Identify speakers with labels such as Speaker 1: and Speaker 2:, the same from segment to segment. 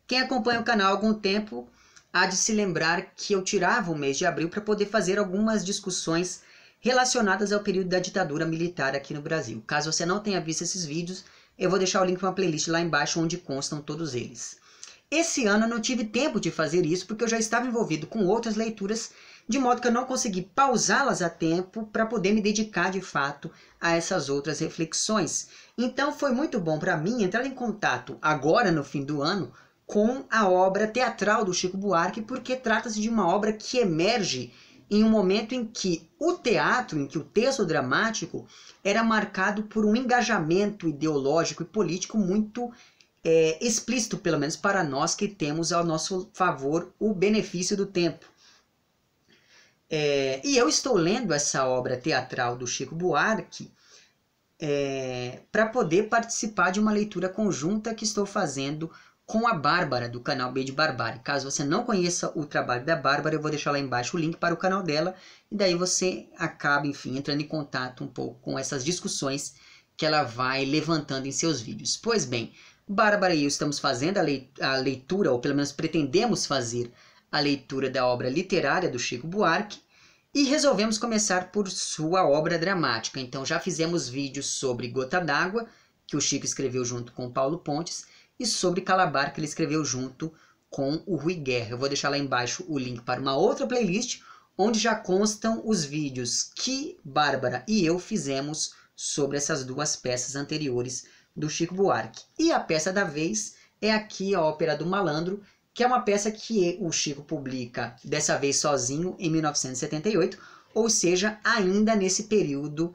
Speaker 1: Quem acompanha o canal há algum tempo há de se lembrar que eu tirava o mês de abril para poder fazer algumas discussões relacionadas ao período da ditadura militar aqui no Brasil. Caso você não tenha visto esses vídeos, eu vou deixar o link para uma playlist lá embaixo onde constam todos eles. Esse ano eu não tive tempo de fazer isso porque eu já estava envolvido com outras leituras, de modo que eu não consegui pausá-las a tempo para poder me dedicar de fato a essas outras reflexões. Então foi muito bom para mim entrar em contato agora no fim do ano com a obra teatral do Chico Buarque, porque trata-se de uma obra que emerge em um momento em que o teatro, em que o texto dramático era marcado por um engajamento ideológico e político muito explícito, pelo menos para nós que temos ao nosso favor o benefício do tempo. E eu estou lendo essa obra teatral do Chico Buarque para poder participar de uma leitura conjunta que estou fazendo com a Bárbara, do canal B de Barbárie. Caso você não conheça o trabalho da Bárbara, eu vou deixar lá embaixo o link para o canal dela, e daí você acaba, enfim, entrando em contato um pouco com essas discussões que ela vai levantando em seus vídeos. Pois bem, Bárbara e eu estamos fazendo a leitura, ou pelo menos pretendemos fazer a leitura da obra literária do Chico Buarque, e resolvemos começar por sua obra dramática. Então já fizemos vídeos sobre Gota d'Água, que o Chico escreveu junto com Paulo Pontes, e sobre Calabar, que ele escreveu junto com o Rui Guerra. Eu vou deixar lá embaixo o link para uma outra playlist, onde já constam os vídeos que Bárbara e eu fizemos sobre essas duas peças anteriores do Chico Buarque. E a peça da vez é aqui a Ópera do Malandro, que é uma peça que o Chico publica, dessa vez sozinho, em 1978, ou seja, ainda nesse período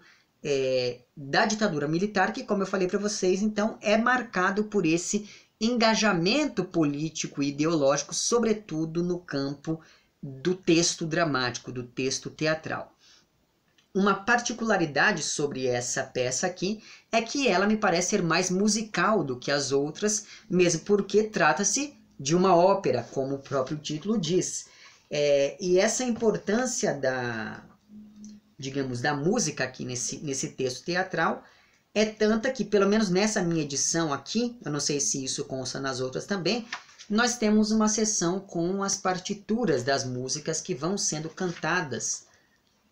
Speaker 1: da ditadura militar, que, como eu falei para vocês, então é marcado por esse engajamento político e ideológico, sobretudo no campo do texto dramático, do texto teatral. Uma particularidade sobre essa peça aqui é que ela me parece ser mais musical do que as outras, mesmo porque trata-se de uma ópera, como o próprio título diz. E essa importância digamos, da música aqui nesse texto teatral é tanta que, pelo menos nessa minha edição aqui, eu não sei se isso consta nas outras também, nós temos uma seção com as partituras das músicas que vão sendo cantadas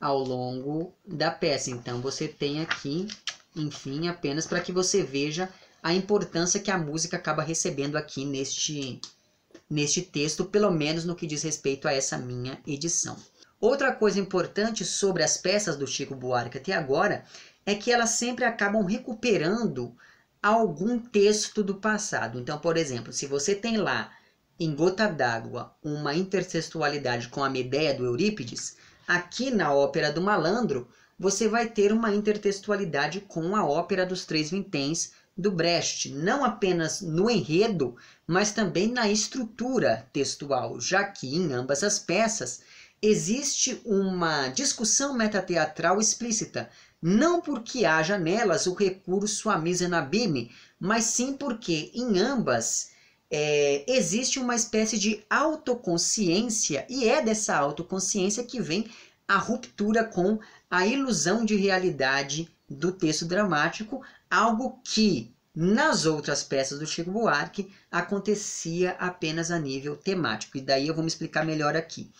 Speaker 1: ao longo da peça. Então você tem aqui, enfim, apenas para que você veja a importância que a música acaba recebendo aqui neste texto, pelo menos no que diz respeito a essa minha edição. Outra coisa importante sobre as peças do Chico Buarque até agora é que elas sempre acabam recuperando algum texto do passado. Então, por exemplo, se você tem lá em Gota d'Água uma intertextualidade com a Medéia do Eurípides, aqui na Ópera do Malandro você vai ter uma intertextualidade com a Ópera dos Três Vinténs do Brecht, não apenas no enredo, mas também na estrutura textual, já que em ambas as peças existe uma discussão metateatral explícita, não porque haja nelas o recurso à misenabime, mas sim porque em ambas existe uma espécie de autoconsciência, e é dessa autoconsciência que vem a ruptura com a ilusão de realidade do texto dramático, algo que nas outras peças do Chico Buarque acontecia apenas a nível temático, e daí eu vou me explicar melhor aqui.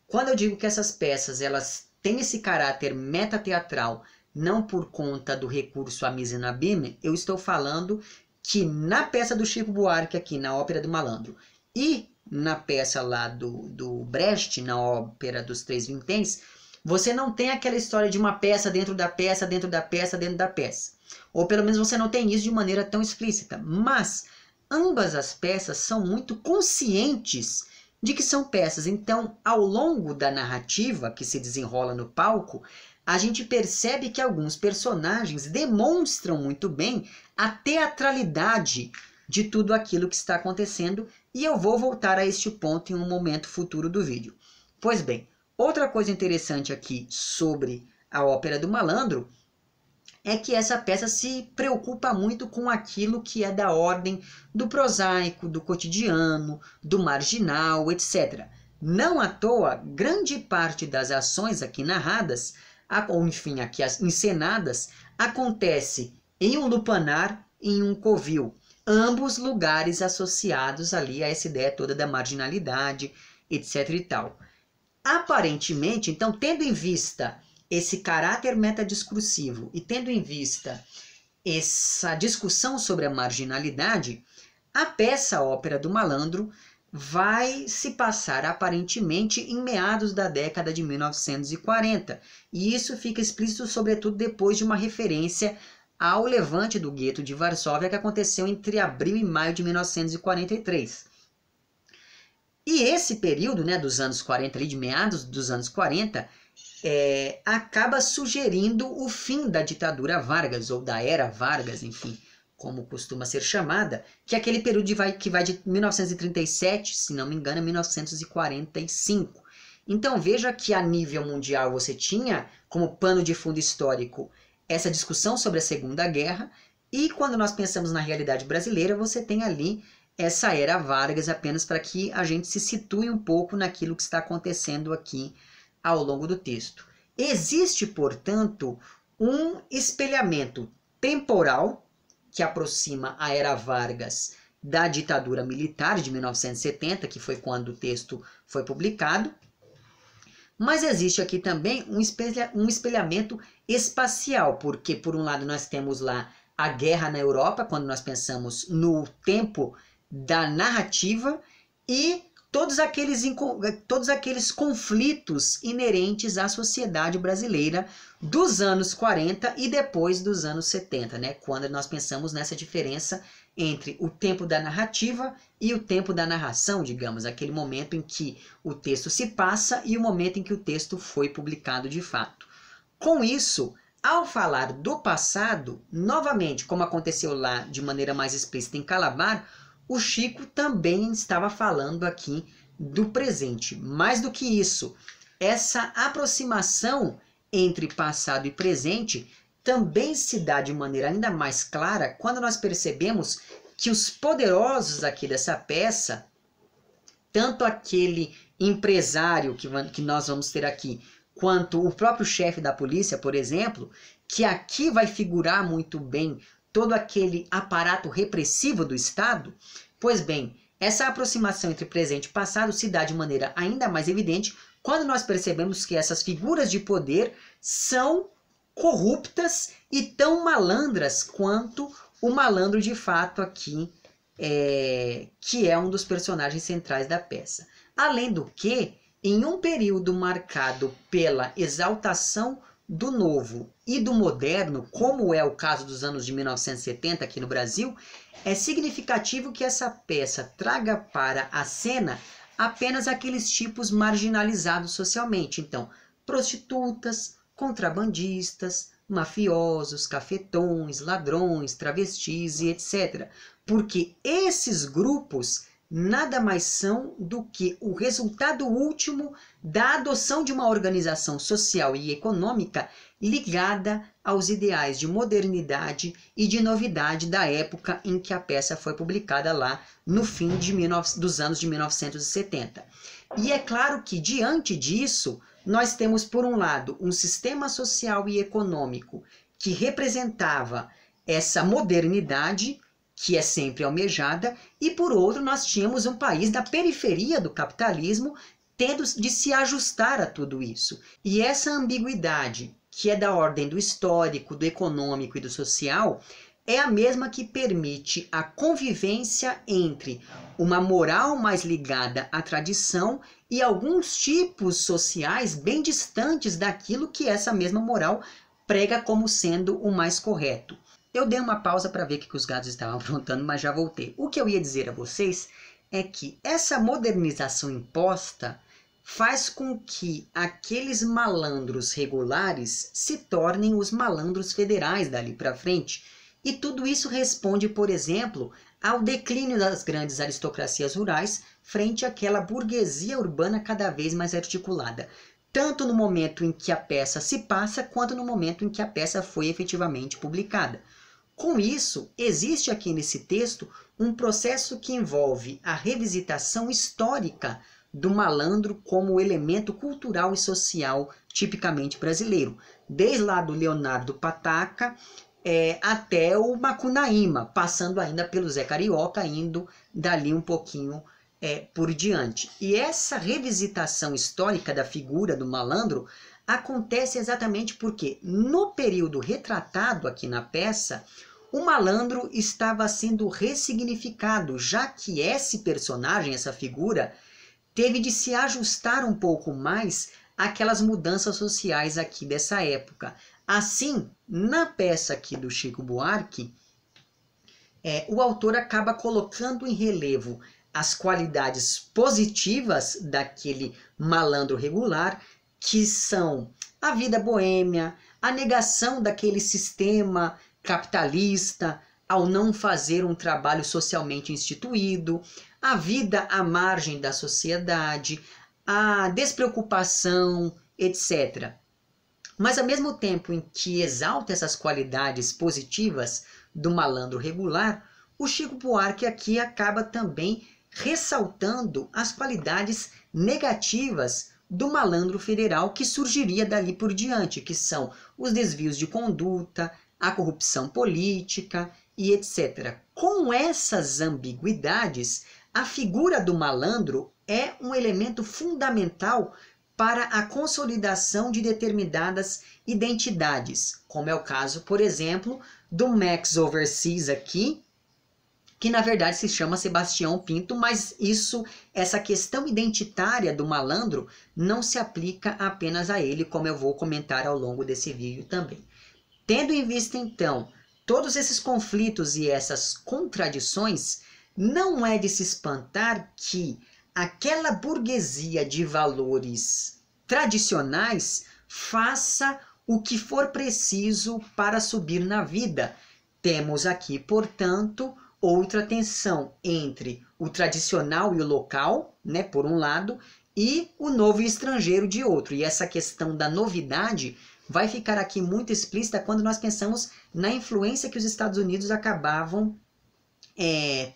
Speaker 1: Quando eu digo que essas peças elas têm esse caráter metateatral, não por conta do recurso à misenabime, eu estou falando que na peça do Chico Buarque aqui, na Ópera do Malandro, e na peça lá do Brecht, na Ópera dos Três Vinténs, você não tem aquela história de uma peça dentro da peça, dentro da peça, dentro da peça. Ou pelo menos você não tem isso de maneira tão explícita. Mas ambas as peças são muito conscientes de que são peças. Então, ao longo da narrativa que se desenrola no palco, a gente percebe que alguns personagens demonstram muito bem a teatralidade de tudo aquilo que está acontecendo, e eu vou voltar a este ponto em um momento futuro do vídeo. Pois bem, outra coisa interessante aqui sobre a Ópera do Malandro é que essa peça se preocupa muito com aquilo que é da ordem do prosaico, do cotidiano, do marginal, etc. Não à toa, grande parte das ações aqui narradas, ou enfim, aqui encenadas, acontece em um lupanar, em um covil. ambos lugares associados ali a essa ideia toda da marginalidade, etc e tal. Aparentemente, então, tendo em vista esse caráter metadiscursivo e tendo em vista essa discussão sobre a marginalidade, a peça Ópera do Malandro vai se passar aparentemente em meados da década de 1940. E isso fica explícito sobretudo depois de uma referência ao levante do gueto de Varsóvia que aconteceu entre abril e maio de 1943. E esse período, né, dos anos 40, ali, de meados dos anos 40, acaba sugerindo o fim da ditadura Vargas, ou da era Vargas, enfim, como costuma ser chamada, que é aquele período que vai de 1937, se não me engano, a 1945. Então veja que a nível mundial você tinha como pano de fundo histórico essa discussão sobre a Segunda Guerra, e quando nós pensamos na realidade brasileira, você tem ali essa era Vargas, apenas para que a gente se situe um pouco naquilo que está acontecendo aqui ao longo do texto. Existe, portanto, um espelhamento temporal que aproxima a era Vargas da ditadura militar de 1970, que foi quando o texto foi publicado, mas existe aqui também um espelhamento espacial, porque por um lado nós temos lá a guerra na Europa, quando nós pensamos no tempo da narrativa, e todos aqueles conflitos inerentes à sociedade brasileira dos anos 40 e depois dos anos 70, né? Quando nós pensamos nessa diferença entre o tempo da narrativa e o tempo da narração, digamos, aquele momento em que o texto se passa e o momento em que o texto foi publicado de fato. Com isso, ao falar do passado, novamente, como aconteceu lá de maneira mais explícita em Calabar, o Chico também estava falando aqui do presente. Mais do que isso, essa aproximação entre passado e presente também se dá de maneira ainda mais clara quando nós percebemos que os poderosos aqui dessa peça, tanto aquele empresário que nós vamos ter aqui, quanto o próprio chefe da polícia, por exemplo, que aqui vai figurar muito bem todo aquele aparato repressivo do Estado, pois bem, essa aproximação entre presente e passado se dá de maneira ainda mais evidente quando nós percebemos que essas figuras de poder são corruptas e tão malandras quanto o malandro de fato aqui, que é um dos personagens centrais da peça. Além do que, em um período marcado pela exaltação do novo e do moderno, como é o caso dos anos de 1970 aqui no Brasil, é significativo que essa peça traga para a cena apenas aqueles tipos marginalizados socialmente. Então, prostitutas, contrabandistas, mafiosos, cafetões, ladrões, travestis e etc. Porque esses grupos nada mais são do que o resultado último da adoção de uma organização social e econômica ligada aos ideais de modernidade e de novidade da época em que a peça foi publicada lá no fim dos anos de 1970. E é claro que, diante disso, nós temos, por um lado, um sistema social e econômico que representava essa modernidade, que é sempre almejada, e por outro nós tínhamos um país da periferia do capitalismo tendo de se ajustar a tudo isso. E essa ambiguidade, que é da ordem do histórico, do econômico e do social, é a mesma que permite a convivência entre uma moral mais ligada à tradição e alguns tipos sociais bem distantes daquilo que essa mesma moral prega como sendo o mais correto. Eu dei uma pausa para ver o que os gatos estavam aprontando, mas já voltei. O que eu ia dizer a vocês é que essa modernização imposta faz com que aqueles malandros regulares se tornem os malandros federais dali para frente. E tudo isso responde, por exemplo, ao declínio das grandes aristocracias rurais frente àquela burguesia urbana cada vez mais articulada, tanto no momento em que a peça se passa, quanto no momento em que a peça foi efetivamente publicada. Com isso, existe aqui nesse texto um processo que envolve a revisitação histórica do malandro como elemento cultural e social tipicamente brasileiro, desde lá do Leonardo Pataca, até o Macunaíma, passando ainda pelo Zé Carioca, indo dali um pouquinho por diante. E essa revisitação histórica da figura do malandro acontece exatamente porque, no período retratado aqui na peça, o malandro estava sendo ressignificado, já que esse personagem, essa figura, teve de se ajustar um pouco mais àquelas mudanças sociais aqui dessa época. Assim, na peça aqui do Chico Buarque, o autor acaba colocando em relevo as qualidades positivas daquele malandro regular, que são a vida boêmia, a negação daquele sistema capitalista ao não fazer um trabalho socialmente instituído, a vida à margem da sociedade, a despreocupação, etc. Mas ao mesmo tempo em que exalta essas qualidades positivas do malandro regular, o Chico Buarque aqui acaba também ressaltando as qualidades negativas do malandro federal que surgiria dali por diante, que são os desvios de conduta, a corrupção política e etc. Com essas ambiguidades, a figura do malandro é um elemento fundamental para a consolidação de determinadas identidades, como é o caso, por exemplo, do Max Overseas aqui, que na verdade se chama Sebastião Pinto, mas essa questão identitária do malandro não se aplica apenas a ele, como eu vou comentar ao longo desse vídeo também. Tendo em vista, então, todos esses conflitos e essas contradições, não é de se espantar que aquela burguesia de valores tradicionais faça o que for preciso para subir na vida. Temos aqui, portanto, outra tensão entre o tradicional e o local, né, por um lado, e o novo e estrangeiro de outro. E essa questão da novidade vai ficar aqui muito explícita quando nós pensamos na influência que os Estados Unidos acabavam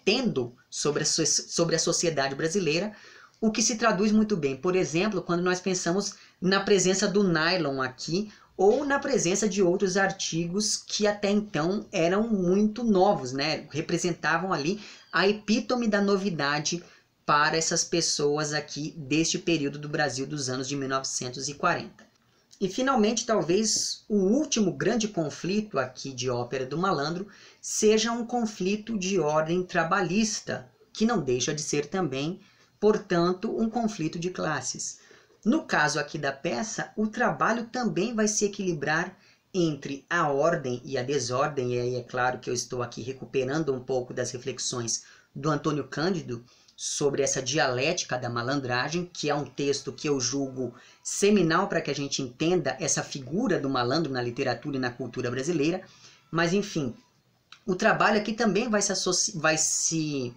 Speaker 1: tendo sobre a sociedade brasileira, o que se traduz muito bem, por exemplo, quando nós pensamos na presença do nylon aqui, ou na presença de outros artigos que até então eram muito novos, né? Representavam ali a epítome da novidade para essas pessoas aqui deste período do Brasil dos anos de 1940. E finalmente, talvez o último grande conflito aqui de Ópera do Malandro seja um conflito de ordem trabalhista, que não deixa de ser também, portanto, um conflito de classes. No caso aqui da peça, o trabalho também vai se equilibrar entre a ordem e a desordem, e aí é claro que eu estou aqui recuperando um pouco das reflexões do Antônio Cândido sobre essa dialética da malandragem, que é um texto que eu julgo seminal para que a gente entenda essa figura do malandro na literatura e na cultura brasileira. Mas enfim, o trabalho aqui também vai se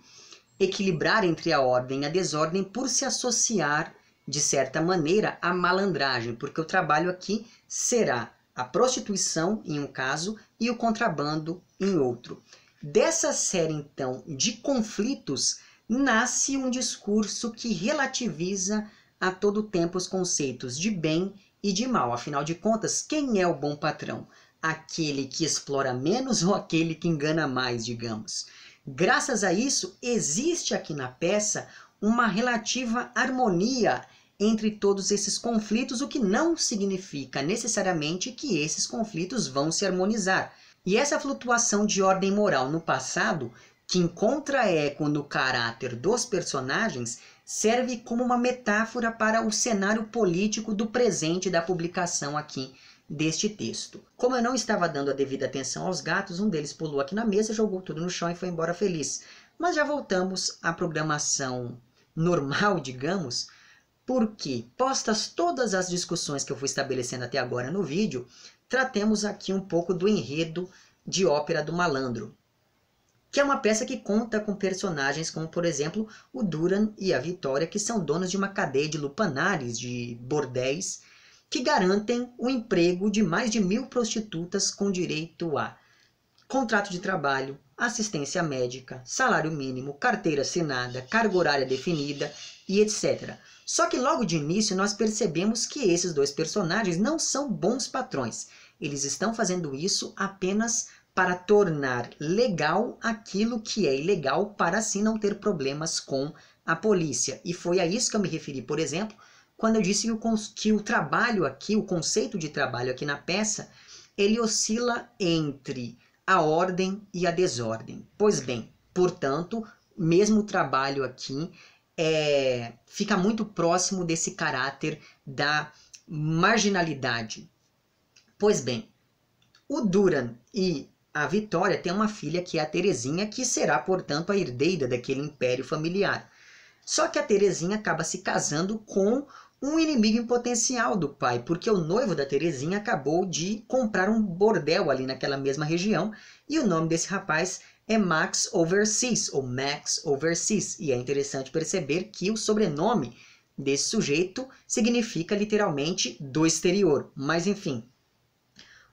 Speaker 1: equilibrar entre a ordem e a desordem por se associar, de certa maneira, à malandragem, porque o trabalho aqui será a prostituição em um caso e o contrabando em outro. Dessa série, então, de conflitos, nasce um discurso que relativiza a todo tempo os conceitos de bem e de mal. Afinal de contas, quem é o bom patrão? Aquele que explora menos ou aquele que engana mais, digamos? Graças a isso, existe aqui na peça uma relativa harmonia entre todos esses conflitos, o que não significa necessariamente que esses conflitos vão se harmonizar. E essa flutuação de ordem moral no passado, que encontra eco no caráter dos personagens, serve como uma metáfora para o cenário político do presente da publicação aqui deste texto. Como eu não estava dando a devida atenção aos gatos, um deles pulou aqui na mesa, jogou tudo no chão e foi embora feliz. Mas já voltamos à programação normal, digamos, porque, postas todas as discussões que eu fui estabelecendo até agora no vídeo, tratemos aqui um pouco do enredo de Ópera do Malandro, que é uma peça que conta com personagens como, por exemplo, o Duran e a Vitória, que são donos de uma cadeia de lupanares, de bordéis, que garantem o emprego de mais de 1000 prostitutas com direito a contrato de trabalho, assistência médica, salário mínimo, carteira assinada, carga horária definida e etc. Só que logo de início nós percebemos que esses dois personagens não são bons patrões. Eles estão fazendo isso apenas para tornar legal aquilo que é ilegal, para assim não ter problemas com a polícia. E foi a isso que eu me referi, por exemplo, quando eu disse que o trabalho aqui, o conceito de trabalho aqui na peça, ele oscila entre a ordem e a desordem. Pois bem, portanto, mesmo o trabalho aqui fica muito próximo desse caráter da marginalidade. Pois bem, o Duran e a Vitória têm uma filha que é a Terezinha, que será, portanto, a herdeira daquele império familiar. Só que a Terezinha acaba se casando com um inimigo em potencial do pai, porque o noivo da Terezinha acabou de comprar um bordel ali naquela mesma região, e o nome desse rapaz é Max Overseas, ou Max Overseas. E é interessante perceber que o sobrenome desse sujeito significa literalmente do exterior. Mas enfim,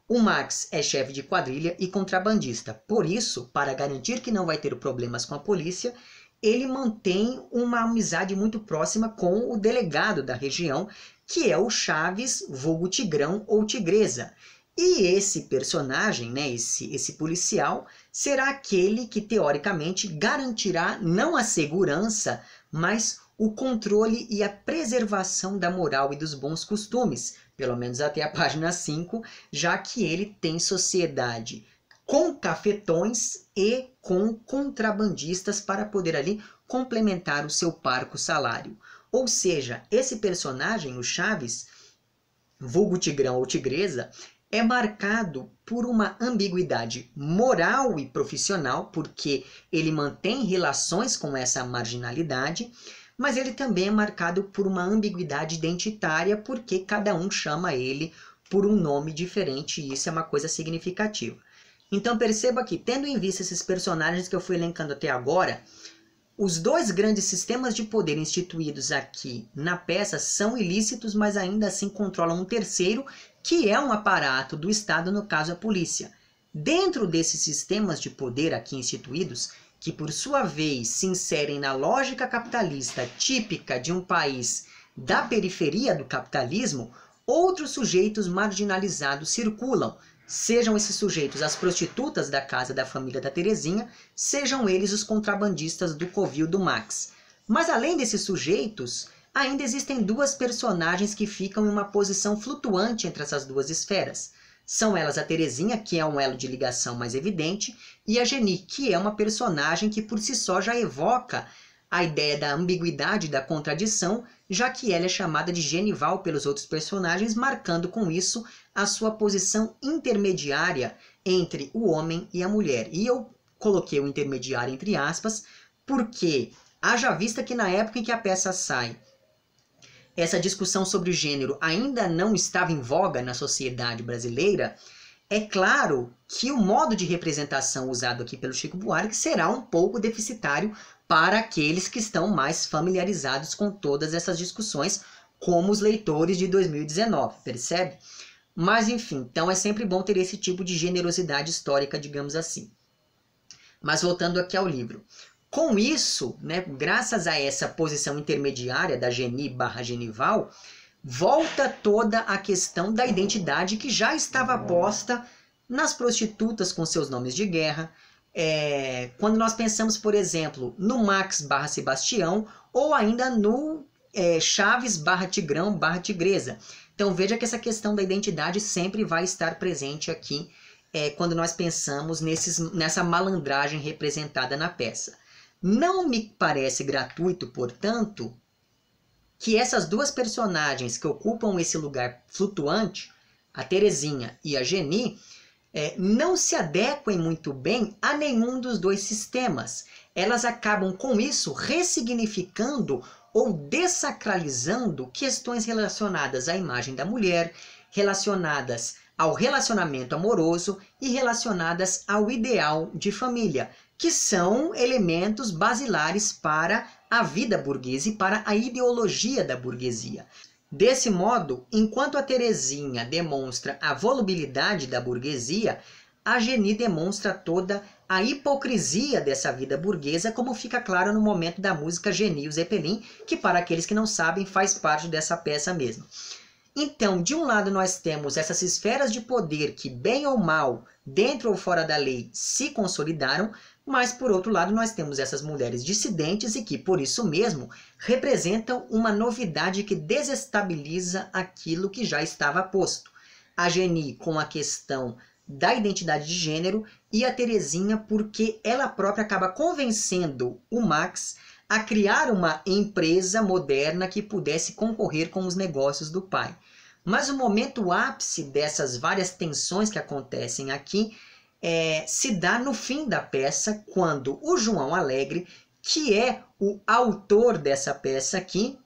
Speaker 1: o Max é chefe de quadrilha e contrabandista. Por isso, para garantir que não vai ter problemas com a polícia, ele mantém uma amizade muito próxima com o delegado da região, que é o Chaves, vulgo Tigrão ou Tigresa. E esse personagem, né, esse policial, será aquele que teoricamente garantirá não a segurança, mas o controle e a preservação da moral e dos bons costumes, pelo menos até a página 5, já que ele tem sociedade com cafetões e com contrabandistas para poder ali complementar o seu parco salário. Ou seja, esse personagem, o Chaves, vulgo Tigrão ou Tigresa, é marcado por uma ambiguidade moral e profissional, porque ele mantém relações com essa marginalidade, mas ele também é marcado por uma ambiguidade identitária, porque cada um chama ele por um nome diferente, e isso é uma coisa significativa. Então perceba que, tendo em vista esses personagens que eu fui elencando até agora, os dois grandes sistemas de poder instituídos aqui na peça são ilícitos, mas ainda assim controlam um terceiro, que é um aparato do Estado, no caso a polícia. Dentro desses sistemas de poder aqui instituídos, que por sua vez se inserem na lógica capitalista típica de um país da periferia do capitalismo, outros sujeitos marginalizados circulam, sejam esses sujeitos as prostitutas da casa da família da Terezinha, sejam eles os contrabandistas do covil do Max. Mas além desses sujeitos, ainda existem duas personagens que ficam em uma posição flutuante entre essas duas esferas. São elas a Terezinha, que é um elo de ligação mais evidente, e a Geni, que é uma personagem que por si só já evoca a ideia da ambiguidade e da contradição, já que ela é chamada de Genival pelos outros personagens, marcando com isso a sua posição intermediária entre o homem e a mulher. E eu coloquei o intermediário entre aspas, porque haja vista que na época em que a peça sai, essa discussão sobre o gênero ainda não estava em voga na sociedade brasileira, é claro que o modo de representação usado aqui pelo Chico Buarque será um pouco deficitário para aqueles que estão mais familiarizados com todas essas discussões, como os leitores de 2019, percebe? Mas enfim, então é sempre bom ter esse tipo de generosidade histórica, digamos assim. Mas voltando aqui ao livro. Com isso, né, graças a essa posição intermediária da Geni / Genival, volta toda a questão da identidade que já estava posta nas prostitutas com seus nomes de guerra, quando nós pensamos, por exemplo, no Max / Sebastião, ou ainda no Chaves / Tigrão / Tigresa. Então veja que essa questão da identidade sempre vai estar presente aqui quando nós pensamos nessa malandragem representada na peça. Não me parece gratuito, portanto, que essas duas personagens que ocupam esse lugar flutuante, a Terezinha e a Geni, não se adequem muito bem a nenhum dos dois sistemas. Elas acabam com isso ressignificando ou dessacralizando questões relacionadas à imagem da mulher, relacionadas ao relacionamento amoroso e relacionadas ao ideal de família, que são elementos basilares para a vida burguesa e para a ideologia da burguesia. Desse modo, enquanto a Terezinha demonstra a volubilidade da burguesia, a Geni demonstra toda a hipocrisia dessa vida burguesa, como fica claro no momento da música Geni e o Zeppelin, que para aqueles que não sabem faz parte dessa peça mesmo. Então, de um lado nós temos essas esferas de poder que, bem ou mal, dentro ou fora da lei, se consolidaram, mas por outro lado nós temos essas mulheres dissidentes e que, por isso mesmo, representam uma novidade que desestabiliza aquilo que já estava posto. A Geni com a questão da identidade de gênero e a Terezinha porque ela própria acaba convencendo o Max a criar uma empresa moderna que pudesse concorrer com os negócios do pai. Mas o momento ápice dessas várias tensões que acontecem aqui se dá no fim da peça, quando o João Alegre, que é o autor dessa peça aqui,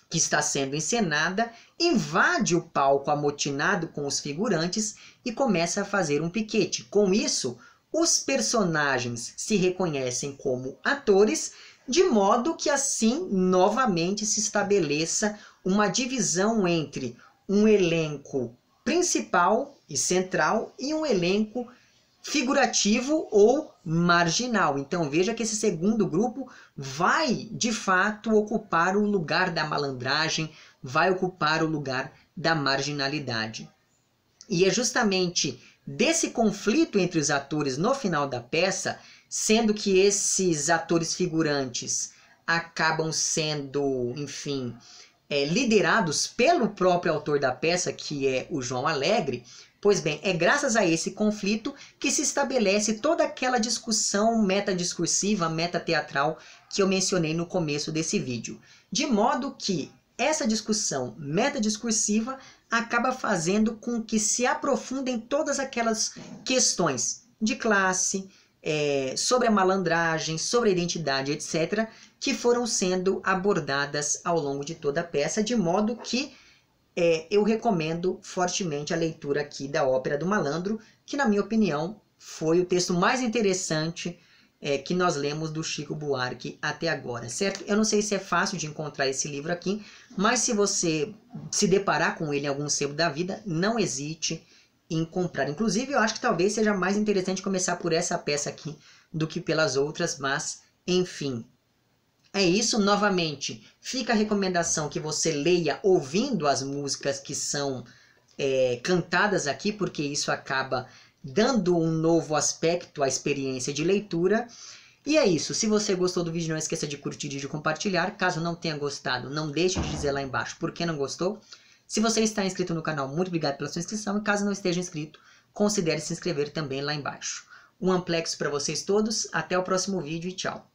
Speaker 1: que está sendo encenada, invade o palco amotinado com os figurantes e começa a fazer um piquete. Com isso, os personagens se reconhecem como atores, de modo que assim novamente se estabeleça uma divisão entre um elenco principal e central e um elenco figurativo ou marginal. Então veja que esse segundo grupo vai de fato ocupar o lugar da malandragem, vai ocupar o lugar da marginalidade. E é justamente desse conflito entre os atores no final da peça, sendo que esses atores figurantes acabam sendo, enfim, liderados pelo próprio autor da peça, que é o João Alegre. Pois bem, é graças a esse conflito que se estabelece toda aquela discussão metadiscursiva, metateatral que eu mencionei no começo desse vídeo. De modo que essa discussão metadiscursiva acaba fazendo com que se aprofundem todas aquelas questões de classe, sobre a malandragem, sobre a identidade, etc., que foram sendo abordadas ao longo de toda a peça, de modo que eu recomendo fortemente a leitura aqui da Ópera do Malandro, que na minha opinião foi o texto mais interessante que nós lemos do Chico Buarque até agora, certo? Eu não sei se é fácil de encontrar esse livro aqui, mas se você se deparar com ele em algum sebo da vida, não hesite em comprar. Inclusive, eu acho que talvez seja mais interessante começar por essa peça aqui do que pelas outras, mas enfim. É isso, novamente, fica a recomendação que você leia ouvindo as músicas que são cantadas aqui, porque isso acaba dando um novo aspecto à experiência de leitura. E é isso, se você gostou do vídeo, não esqueça de curtir e de compartilhar. Caso não tenha gostado, não deixe de dizer lá embaixo por que não gostou. Se você está inscrito no canal, muito obrigado pela sua inscrição. E caso não esteja inscrito, considere se inscrever também lá embaixo. Um amplex para vocês todos, até o próximo vídeo e tchau.